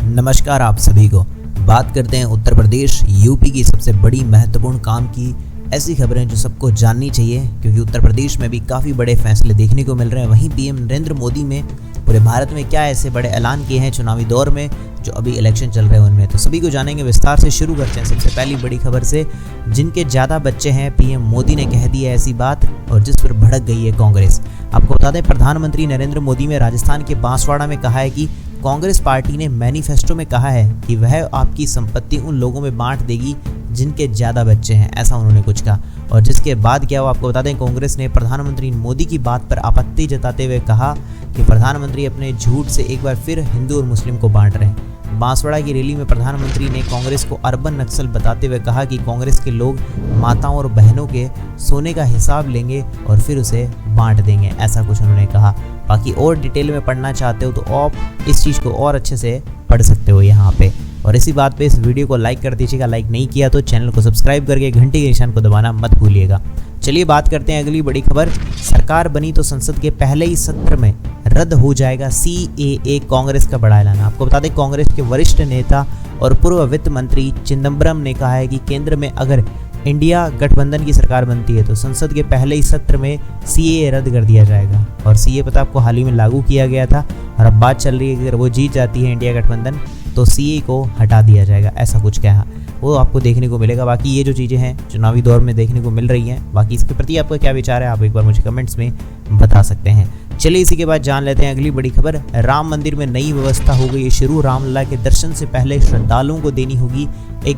नमस्कार आप सभी को। बात करते हैं उत्तर प्रदेश यूपी की सबसे बड़ी महत्वपूर्ण काम की। ऐसी खबरें जो सबको जाननी चाहिए, क्योंकि उत्तर प्रदेश में भी काफ़ी बड़े फैसले देखने को मिल रहे हैं। वहीं पीएम नरेंद्र मोदी ने पूरे भारत में क्या ऐसे बड़े ऐलान किए हैं चुनावी दौर में, जो अभी इलेक्शन चल रहे हैं उनमें, तो सभी को जानेंगे विस्तार से। शुरू करते हैं सबसे पहली बड़ी खबर से। जिनके ज़्यादा बच्चे हैं, पीएम मोदी ने कह दी है ऐसी बात, और जिस पर भड़क गई है कांग्रेस। आपको बता दें, प्रधानमंत्री नरेंद्र मोदी ने राजस्थान के बांसवाड़ा में कहा है कि कांग्रेस पार्टी ने मैनिफेस्टो में कहा है कि वह आपकी संपत्ति उन लोगों में बांट देगी जिनके ज़्यादा बच्चे हैं, ऐसा उन्होंने कुछ कहा। और जिसके बाद क्या हुआ आपको बता दें, कांग्रेस ने प्रधानमंत्री मोदी की बात पर आपत्ति जताते हुए कहा कि प्रधानमंत्री अपने झूठ से एक बार फिर हिंदू और मुस्लिम को बांट रहे हैं। बांसवाड़ा की रैली में प्रधानमंत्री ने कांग्रेस को अर्बन नक्सल बताते हुए कहा कि कांग्रेस के लोग माताओं और बहनों के सोने का हिसाब लेंगे और फिर उसे बांट देंगे, ऐसा कुछ उन्होंने कहा। बाकी और डिटेल में पढ़ना चाहते हो तो आप इस चीज़ को और अच्छे से पढ़ सकते हो यहाँ पे। और इसी बात पे इस वीडियो को लाइक कर दीजिएगा, लाइक नहीं किया तो चैनल को सब्सक्राइब करके घंटी के निशान को दबाना मत भूलिएगा। चलिए बात करते हैं अगली बड़ी खबर। सरकार बनी तो संसद के पहले ही सत्र में रद्द हो जाएगा CAA, कांग्रेस का बड़ा ऐलान। आपको बता दें, कांग्रेस के वरिष्ठ नेता और पूर्व वित्त मंत्री चिदंबरम ने कहा है कि केंद्र में अगर इंडिया गठबंधन की सरकार बनती है तो संसद के पहले ही सत्र में CAA रद्द कर दिया जाएगा। और CAA पता आपको हाल ही में लागू किया गया था, और अब बात चल रही है कि अगर वो जीत जाती है इंडिया गठबंधन तो CAA को हटा दिया जाएगा, ऐसा कुछ कहा। वो आपको देखने को मिलेगा। बाकी ये जो चीज़ें हैं चुनावी दौर में देखने को मिल रही हैं, बाकी इसके प्रति आपका क्या विचार है आप एक बार मुझे कमेंट्स में बता सकते हैं। चलिए इसी के बाद जान लेते हैं अगली बड़ी खबर। राम मंदिर में नई व्यवस्था हो गई है शुरू। रामलला के दर्शन से पहले श्रद्धालुओं को देनी होगी एक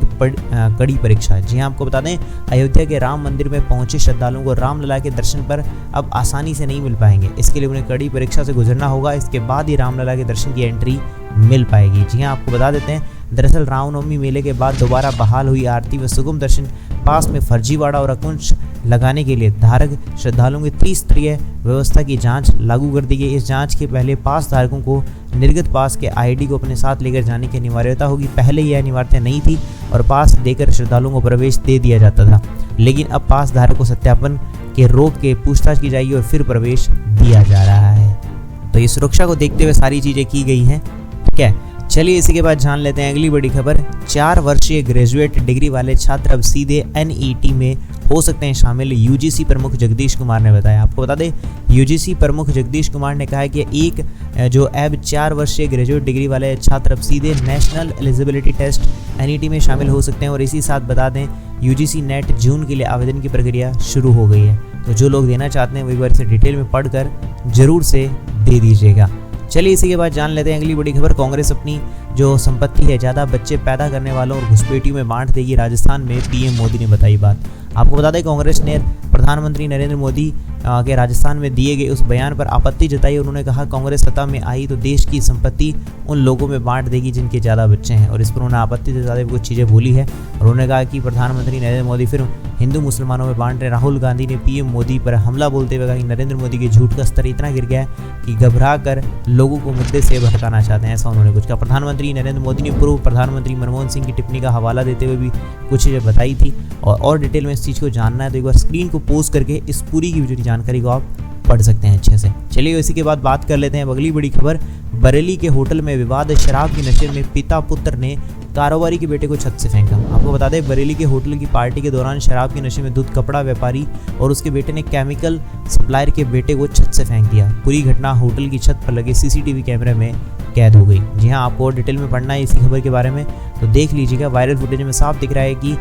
कड़ी परीक्षा। जी हाँ, आपको बता दें, अयोध्या के राम मंदिर में पहुंचे श्रद्धालुओं को रामलला के दर्शन पर अब आसानी से नहीं मिल पाएंगे। इसके लिए उन्हें कड़ी परीक्षा से गुजरना होगा। इसके बाद ही रामलला के दर्शन की एंट्री मिल पाएगी। जी हाँ, आपको बता देते हैं, दरअसल रामनवमी मेले के बाद दोबारा बहाल हुई आरती व सुगम दर्शन पास में फर्जीवाड़ा और अंकुश लगाने के लिए धारक श्रद्धालुओं की त्रिस्तरीय व्यवस्था की जांच लागू कर दी गई। इस जांच के पहले पास धारकों को निर्गत पास के ID को अपने साथ लेकर जाने की अनिवार्यता होगी। पहले यह अनिवार्यता नहीं थी और पास देकर श्रद्धालुओं को प्रवेश दे दिया जाता था, लेकिन अब पास धारक को सत्यापन के रोक के पूछताछ की जाएगी और फिर प्रवेश दिया जा रहा है। तो ये सुरक्षा को देखते हुए सारी चीज़ें की गई हैं, ठीक है। चलिए इसी के बाद जान लेते हैं अगली बड़ी खबर। 4 वर्षीय ग्रेजुएट डिग्री वाले छात्र अब सीधे NET में हो सकते हैं शामिल, UGC प्रमुख जगदीश कुमार ने बताया। आपको बता दें, UGC प्रमुख जगदीश कुमार ने कहा है कि अब 4 वर्षीय ग्रेजुएट डिग्री वाले छात्र अब सीधे नेशनल एलिजिबिलिटी टेस्ट NET में शामिल हो सकते हैं। और इसी साथ बता दें, UGC नेट जून के लिए आवेदन की प्रक्रिया शुरू हो गई है। तो जो लोग देना चाहते हैं वो एक बार इसे डिटेल में पढ़कर जरूर से दे दीजिएगा। चलिए इसी के बाद जान लेते हैं अगली बड़ी खबर। कांग्रेस अपनी जो संपत्ति है ज़्यादा बच्चे पैदा करने वालों और घुसपैठियों में बांट देगी। राजस्थान में पीएम मोदी ने बताई बात। आपको बता दें, कांग्रेस ने प्रधानमंत्री नरेंद्र मोदी के राजस्थान में दिए गए उस बयान पर आपत्ति जताई। उन्होंने कहा, कांग्रेस सत्ता में आई तो देश की संपत्ति उन लोगों में बांट देगी जिनके ज़्यादा बच्चे हैं। और इस पर उन्होंने आपत्ति जताते हुए कुछ चीज़ें बोली है। और उन्होंने कहा कि प्रधानमंत्री नरेंद्र मोदी फिर हिंदू मुसलमानों में बांट रहे। राहुल गांधी ने पीएम मोदी पर हमला बोलते हुए कहा कि नरेंद्र मोदी के झूठ का स्तर इतना गिर गया है कि घबरा कर लोगों को मुद्दे से भटकाना चाहते हैं, ऐसा उन्होंने कुछ कहा। प्रधानमंत्री नरेंद्र मोदी ने पूर्व प्रधानमंत्री मनमोहन सिंह की टिप्पणी का हवाला देते हुए भी कुछ चीज़ें बताई थी। और डिटेल में इस चीज़ को जानना है तो एक बार स्क्रीन को पोस्ट करके इस पूरी की जानकारी को आप पढ़ सकते हैं अच्छे से। चलिए इसी के बाद बात कर लेते हैं अगली बड़ी खबर। बरेली के होटल में विवाद। शराब के नशे में पिता पुत्र ने कारोबारी के बेटे को छत से फेंका। आपको बता दें, बरेली के होटल की पार्टी के दौरान शराब के नशे में दूध कपड़ा व्यापारी और उसके बेटे ने केमिकल सप्लायर के बेटे को छत से फेंक दिया। पूरी घटना होटल की छत पर लगे CCTV कैमरे में कैद हो गई। जी हाँ, आपको डिटेल में पढ़ना है इसी खबर के बारे में तो देख लीजिएगा। वायरल फुटेज में साफ दिख रहा है कि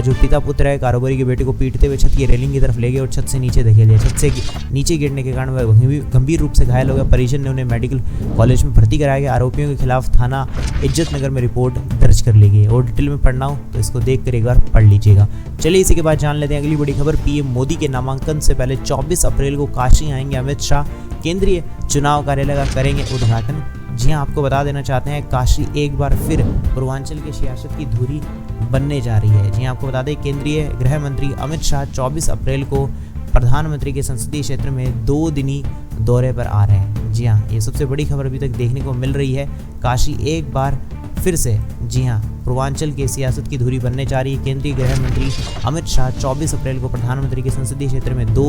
जो पिता पुत्र है कारोबारी के बेटे को पीटते हुए छत की रेलिंग की तरफ ले गए और छत से नीचे धकेल दिया। छत से नीचे गिरने के कारण वह गंभीर रूप से घायल हो गया। परिजन ने उन्हें मेडिकल कॉलेज में भर्ती कराया गया। आरोपियों के खिलाफ थाना इज्जत नगर में रिपोर्ट दर्ज कर ली गई। और डिटेल में पढ़ना हो तो इसको देख कर एक बार पढ़ लीजिएगा। चलिए इसी के बाद जान लेते हैं अगली बड़ी खबर। पीएम मोदी के नामांकन से पहले 24 अप्रैल को काशी आएंगे अमित शाह। केंद्रीय चुनाव कार्यालय का करेंगे उद्घाटन। जी हाँ, आपको बता देना चाहते हैं, काशी एक बार फिर पूर्वांचल की सियासत की धुरी बनने जा रही है। जी हाँ, आपको बता दें, केंद्रीय गृह मंत्री अमित शाह 24 अप्रैल को प्रधानमंत्री के संसदीय क्षेत्र में 2 दिनी दौरे पर आ रहे हैं। जी हाँ, ये सबसे बड़ी खबर अभी तक देखने को मिल रही है। काशी एक बार फिर से, जी हाँ, पूर्वांचल की सियासत की धुरी बनने जा रही है। केंद्रीय गृह मंत्री अमित शाह 24 अप्रैल को प्रधानमंत्री के संसदीय क्षेत्र में 2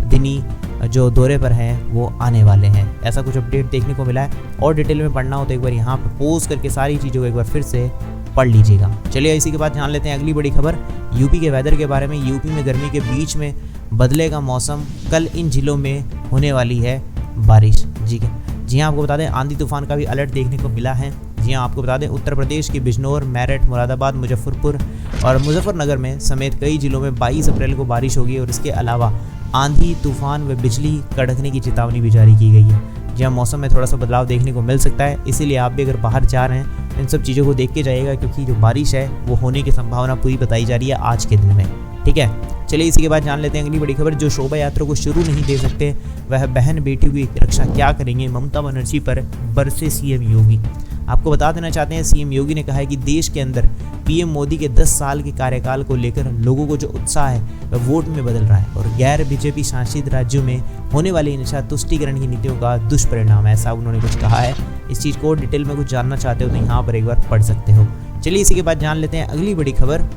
दिनी जो दौरे पर हैं वो आने वाले हैं। ऐसा कुछ अपडेट देखने को मिला है। और डिटेल में पढ़ना हो तो एक बार यहाँ पर पॉज करके सारी चीज़ों को एक बार फिर से पढ़ लीजिएगा। चलिए इसी के बाद जान लेते हैं अगली बड़ी खबर यूपी के वेदर के बारे में। यूपी में गर्मी के बीच में बदलेगा मौसम, कल इन जिलों में होने वाली है बारिश। जी हाँ, आपको बता दें आंधी तूफान का भी अलर्ट देखने को मिला है। जी हाँ, आपको बता दें उत्तर प्रदेश के बिजनौर, मेरठ, मुरादाबाद, मुजफ्फरपुर और मुजफ्फरनगर में समेत कई जिलों में 22 अप्रैल को बारिश होगी और इसके अलावा आंधी तूफान व बिजली कड़कने की चेतावनी भी जारी की गई है। जी हाँ, मौसम में थोड़ा सा बदलाव देखने को मिल सकता है, इसीलिए आप भी अगर बाहर जा रहे हैं इन सब चीज़ों को देख के जाइएगा, क्योंकि जो बारिश है वो होने की संभावना पूरी बताई जा रही है आज के दिन में। ठीक है, चलिए इसी के बाद जान लेते हैं अगली बड़ी खबर। जो शोभा यात्रा को शुरू नहीं दे सकते वह बहन बेटियों की रक्षा क्या करेंगे, ममता बनर्जी पर बरसे सीएम योगी। आपको बता देना चाहते हैं सीएम योगी ने कहा है कि देश के अंदर पीएम मोदी के 10 साल के कार्यकाल को लेकर लोगों को जो उत्साह है वह वोट में बदल रहा है और गैर बीजेपी शासित राज्यों में होने वाली नशा तुष्टिकरण की नीतियों का दुष्परिणाम है, ऐसा उन्होंने कुछ कहा है। इस चीज़ को डिटेल में कुछ जानना चाहते हो तो यहाँ पर एक बार पढ़ सकते हो। चलिए इसी के बाद जान लेते हैं अगली बड़ी खबर।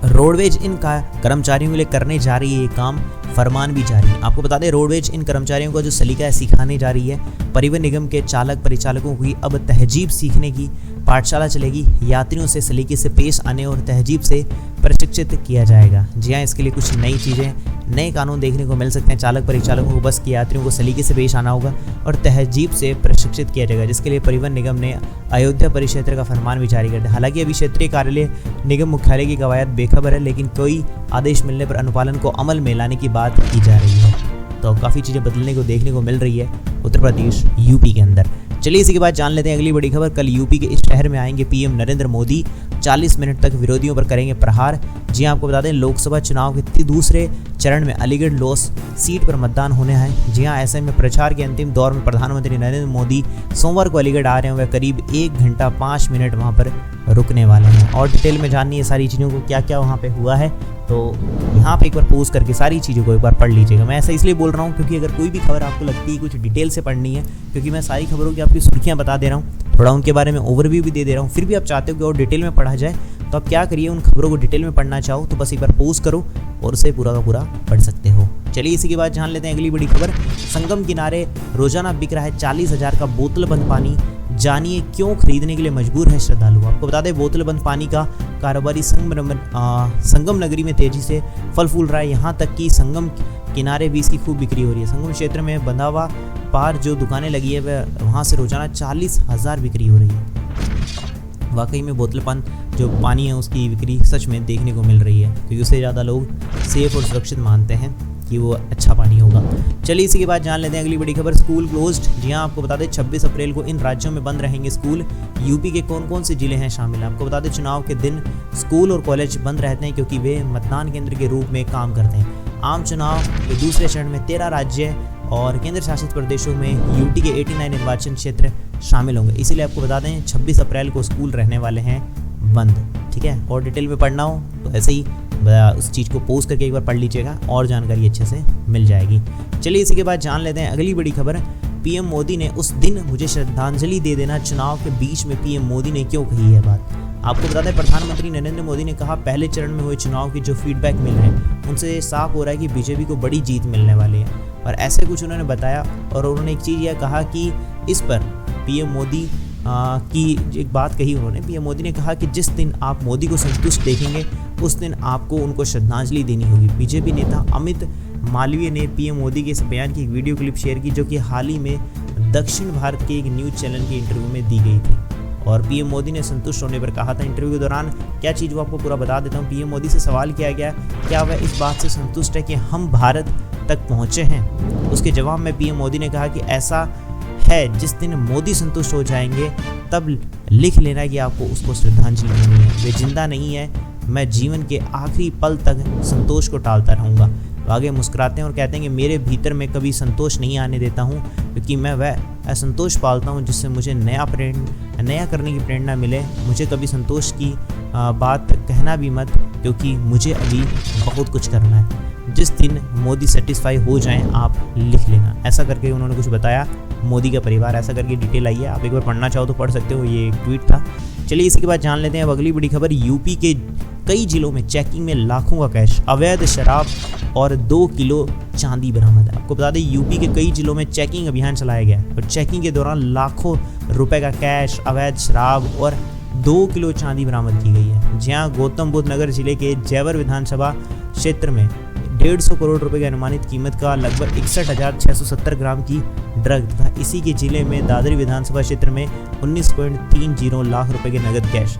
रोडवेज इन का कर्मचारियों के लिए करने जा रही है ये काम, फरमान भी जारी है। आपको बता दें रोडवेज इन कर्मचारियों का जो सलीका है सिखाने जा रही है। परिवहन निगम के चालक परिचालकों की अब तहजीब सीखने की पाठशाला चलेगी। यात्रियों से सलीके से पेश आने और तहजीब से प्रशिक्षित किया जाएगा। जी हाँ, इसके लिए कुछ नई चीज़ें, नए कानून देखने को मिल सकते हैं। चालक परिचालकों को बस के यात्रियों को सलीके से पेश आना होगा और तहजीब से प्रशिक्षित किया जाएगा, जिसके लिए परिवहन निगम ने अयोध्या परिक्षेत्र का फरमान भी जारी कर दिया। हालांकि अभी क्षेत्रीय कार्यालय निगम मुख्यालय की कवायद बेखबर है, लेकिन कोई आदेश मिलने पर अनुपालन को अमल में लाने की बात की जा रही है। तो काफ़ी चीज़ें बदलने को देखने को मिल रही है उत्तर प्रदेश यूपी के अंदर। चलिए इसी के बाद जान लेते हैं अगली बड़ी खबर। कल यूपी के इस शहर में आएंगे पीएम नरेंद्र मोदी, 40 मिनट तक विरोधियों पर करेंगे प्रहार। जी हाँ, आपको बता दें लोकसभा चुनाव के दूसरे चरण में अलीगढ़ लोस सीट पर मतदान होने है। जी हाँ, ऐसे में प्रचार के अंतिम दौर में प्रधानमंत्री नरेंद्र मोदी सोमवार को अलीगढ़ आ रहे हैं। वह करीब 1 घंटा 5 मिनट वहाँ पर रुकने वाले हैं और डिटेल में जाननी है सारी चीज़ों को क्या क्या वहाँ पे हुआ है, तो यहाँ पे एक बार पोस्ट करके सारी चीज़ों को एक बार पढ़ लीजिएगा। मैं ऐसा इसलिए बोल रहा हूँ क्योंकि अगर कोई भी खबर आपको लगती है कुछ डिटेल से पढ़नी है, क्योंकि मैं सारी खबरों की आपकी सुर्खियाँ बता दे रहा हूँ, थोड़ा उनके बारे में ओवरव्यू भी दे दे रहा हूँ, फिर भी आप चाहते हो कि और डिटेल में पढ़ा जाए, तो आप क्या करिए, उन खबरों को डिटेल में पढ़ना चाहो तो बस एक बार पोस्ट करो और उसे पूरा का पूरा पढ़ सकते हो। चलिए इसी के बाद जान लेते हैं अगली बड़ी खबर। संगम किनारे रोजाना बिक रहा है 40,000 का बोतल बंद पानी, जानिए क्यों खरीदने के लिए मजबूर है श्रद्धालु। आपको बता दें बोतल बंद पानी का कारोबारी संगम नगरी में तेजी से फल फूल रहा है। यहाँ तक कि संगम किनारे भी इसकी खूब बिक्री हो रही है। संगम क्षेत्र में बंधावा पार जो दुकानें लगी है वहाँ से रोजाना 40,000 बिक्री हो रही है। वाकई में बोतल जो पानी है उसकी बिक्री सच में देखने को मिल रही है, क्योंकि उससे ज़्यादा लोग सेफ और सुरक्षित मानते हैं कि वो अच्छा पानी होगा। चलिए इसी के बाद जान लेते हैं अगली बड़ी खबर। School closed. जी हाँ, आपको बता दें 26 अप्रैल को इन राज्यों में बंद रहेंगे स्कूल। यूपी के कौन कौन से जिले हैं शामिल हैं? आपको बता दें चुनाव के दिन स्कूल और कॉलेज बंद रहते हैं क्योंकि वे मतदान केंद्र के रूप में काम करते हैं। आम चुनाव के दूसरे चरण में 13 राज्य और केंद्र शासित प्रदेशों में यूटी के 89 निर्वाचन क्षेत्र शामिल होंगे। इसीलिए आपको बता दें 26 अप्रैल को स्कूल रहने वाले हैं बंद। ठीक है, और डिटेल में पढ़ना हो तो ऐसे ही उस चीज़ को पोस्ट करके एक बार पढ़ लीजिएगा और जानकारी अच्छे से मिल जाएगी। चलिए इसी के बाद जान लेते हैं अगली बड़ी खबर। पीएम मोदी ने उस दिन मुझे श्रद्धांजलि दे देना, चुनाव के बीच में पीएम मोदी ने क्यों कही है बात। आपको बता दें प्रधानमंत्री नरेंद्र मोदी ने कहा पहले चरण में हुए चुनाव की जो फीडबैक मिल रहे हैं उनसे साफ हो रहा है कि बीजेपी को बड़ी जीत मिलने वाली है, और ऐसे कुछ उन्होंने बताया। और उन्होंने एक चीज़ यह कहा कि इस पर पीएम मोदी की एक बात कही उन्होंने। पीएम मोदी ने कहा कि जिस दिन आप मोदी को संतुष्ट देखेंगे उस दिन आपको उनको श्रद्धांजलि देनी होगी। बीजेपी नेता अमित मालवीय ने पीएम मोदी के इस बयान की एक वीडियो क्लिप शेयर की, जो कि हाल ही में दक्षिण भारत के एक न्यूज़ चैनल के इंटरव्यू में दी गई थी, और पीएम मोदी ने संतुष्ट होने पर कहा था। इंटरव्यू के दौरान क्या चीज़ वो आपको पूरा बता देता हूँ। पीएम मोदी से सवाल किया गया क्या वह इस बात से संतुष्ट है कि हम भारत तक पहुँचे हैं। उसके जवाब में पीएम मोदी ने कहा कि ऐसा है, जिस दिन मोदी संतुष्ट हो जाएंगे तब लिख लेना कि आपको उसको श्रद्धांजलि देनी है। वे जिंदा नहीं है, मैं जीवन के आखिरी पल तक संतोष को टालता रहूँगा। आगे मुस्कुराते हैं और कहते हैं कि मेरे भीतर मैं कभी संतोष नहीं आने देता हूँ, क्योंकि मैं वह असंतोष पालता हूँ जिससे मुझे नया करने की प्रेरणा मिले। मुझे कभी संतोष की बात कहना भी मत, क्योंकि मुझे अभी बहुत कुछ करना है। जिस दिन मोदी सेटिस्फाई हो जाएं आप लिख लेना। ऐसा करके उन्होंने कुछ बताया मोदी का परिवार। ऐसा करके डिटेल आई है, आप एक बार पढ़ना चाहो तो पढ़ सकते हो। ये एक ट्वीट था। चलिए इसी के बाद जान लेते हैं अब अगली बड़ी खबर। यूपी के कई जिलों में चेकिंग में लाखों का कैश, अवैध शराब और 2 किलो चांदी बरामद है। आपको बता दें यूपी के कई जिलों में चेकिंग अभियान चलाया गया और चेकिंग के दौरान लाखों रुपए का कैश, अवैध शराब और 2 किलो चांदी बरामद की गई है। जहां गौतम बुद्ध नगर जिले के जैवर विधानसभा क्षेत्र में 150 करोड़ रुपए की अनुमानित कीमत का लगभग 61,670 ग्राम की ड्रग तथा इसी के जिले में दादरी विधानसभा क्षेत्र में 19.30 लाख रुपए के नगद कैश।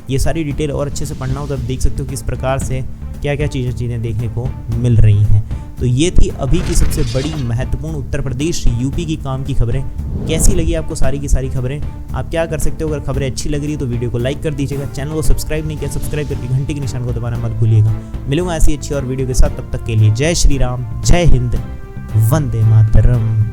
ये सारी डिटेल और अच्छे से पढ़ना हो तो आप देख सकते हो किस प्रकार से क्या क्या चीज़ें देखने को मिल रही हैं। तो ये थी अभी की सबसे बड़ी महत्वपूर्ण उत्तर प्रदेश यूपी की काम की खबरें। कैसी लगी आपको सारी की सारी खबरें? आप क्या कर सकते हो, अगर खबरें अच्छी लग रही है तो वीडियो को लाइक कर दीजिएगा, चैनल को सब्सक्राइब नहीं किया सब्सक्राइब करके घंटे के निशान को दबाना मत भूलिएगा। मिलूंगा ऐसी अच्छी और वीडियो के साथ, तब तक के लिए जय श्री राम, जय हिंद, वंदे मातरम।